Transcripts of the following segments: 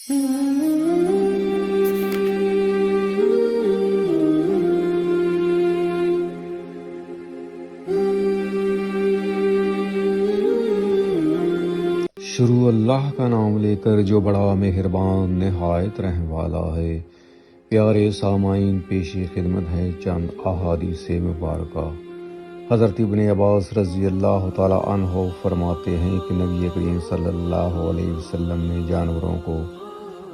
شروع اللہ کا نام لے کر جو بڑا مہربان نہایت رحم والا ہے۔ پیارے سامعین، پیش خدمت ہے چند احادیث مبارکہ۔ حضرت ابن عباس رضی اللہ تعالی عنہ فرماتے ہیں کہ نبی کریم صلی اللہ علیہ وسلم نے جانوروں کو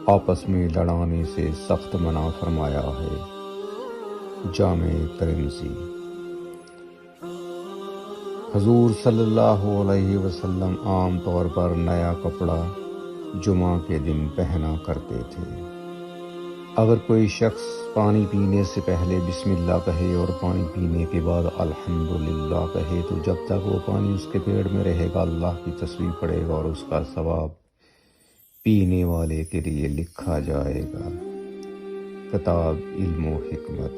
آپس میں لڑانے سے سخت منع فرمایا ہے۔ جامع ترمذی۔ حضور صلی اللہ علیہ وسلم عام طور پر نیا کپڑا جمعہ کے دن پہنا کرتے تھے۔ اگر کوئی شخص پانی پینے سے پہلے بسم اللہ کہے اور پانی پینے کے بعد الحمدللہ کہے تو جب تک وہ پانی اس کے پیٹ میں رہے گا اللہ کی تسبیح پڑھے گا اور اس کا ثواب پینے والے کے لیے لکھا جائے گا۔ کتاب علم و حکمت۔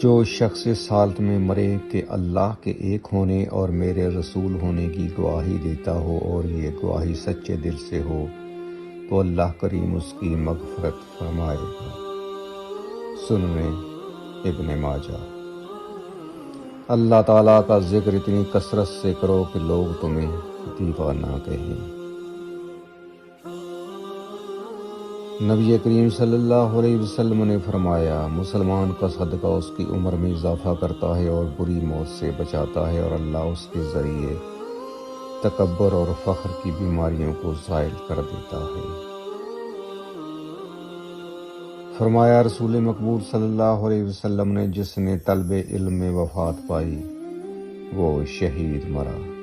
جو شخص اس حالت میں مرے کہ اللہ کے ایک ہونے اور میرے رسول ہونے کی گواہی دیتا ہو اور یہ گواہی سچے دل سے ہو تو اللہ کریم اس کی مغفرت فرمائے گا۔ سنن ابن ماجہ۔ اللہ تعالیٰ کا ذکر اتنی کثرت سے کرو کہ لوگ تمہیں دیوانہ کہیں۔ نبی کریم صلی اللہ علیہ وسلم نے فرمایا، مسلمان کا صدقہ اس کی عمر میں اضافہ کرتا ہے اور بری موت سے بچاتا ہے اور اللہ اس کے ذریعے تکبر اور فخر کی بیماریوں کو زائل کر دیتا ہے۔ فرمایا، رسول مقبول صلی اللہ علیہ وسلم نے جس نے طلب علم میں وفات پائی وہ شہید مرا۔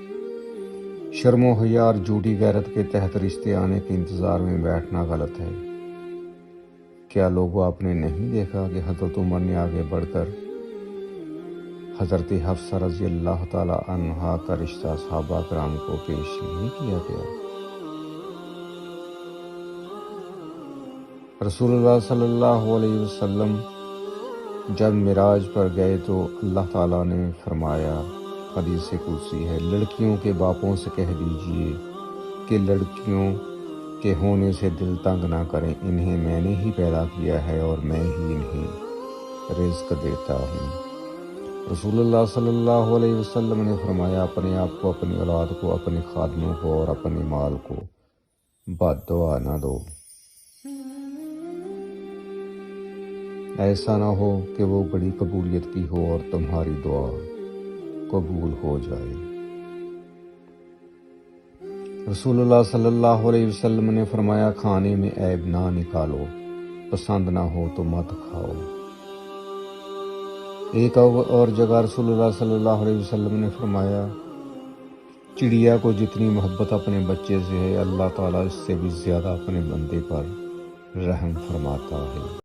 شرم و حیا اور جھوٹی غیرت کے تحت رشتے آنے کے انتظار میں بیٹھنا غلط ہے۔ کیا لوگوں آپ نے نہیں دیکھا کہ حضرت عمر نے آگے بڑھ کر حضرت حفصہ رضی اللہ تعالی عنہا کا رشتہ صحابہ کرام کو پیش نہیں کیا گیا؟ رسول اللہ صلی اللہ علیہ وسلم جب معراج پر گئے تو اللہ تعالیٰ نے فرمایا، حدیث قدسی ہے، لڑکیوں کے باپوں سے کہہ دیجئے کہ لڑکیوں کے ہونے سے دل تنگ نہ کریں، انہیں میں نے ہی پیدا کیا ہے اور میں ہی انہیں رزق دیتا ہوں۔ رسول اللہ صلی اللہ علیہ وسلم نے فرمایا، اپنے آپ کو، اپنی اولاد کو، اپنے خادموں کو اور اپنے مال کو بد دعا نہ دو۔ ایسا نہ ہو کہ وہ بڑی قبولیت کی ہو اور تمہاری دعا قبول ہو جائے۔ رسول اللہ صلی اللہ علیہ وسلم نے فرمایا، کھانے میں عیب نہ نکالو، پسند نہ ہو تو مت کھاؤ۔ ایک اور جگہ رسول اللہ صلی اللہ علیہ وسلم نے فرمایا، چڑیا کو جتنی محبت اپنے بچے سے ہے اللہ تعالیٰ اس سے بھی زیادہ اپنے بندے پر رحم فرماتا ہے۔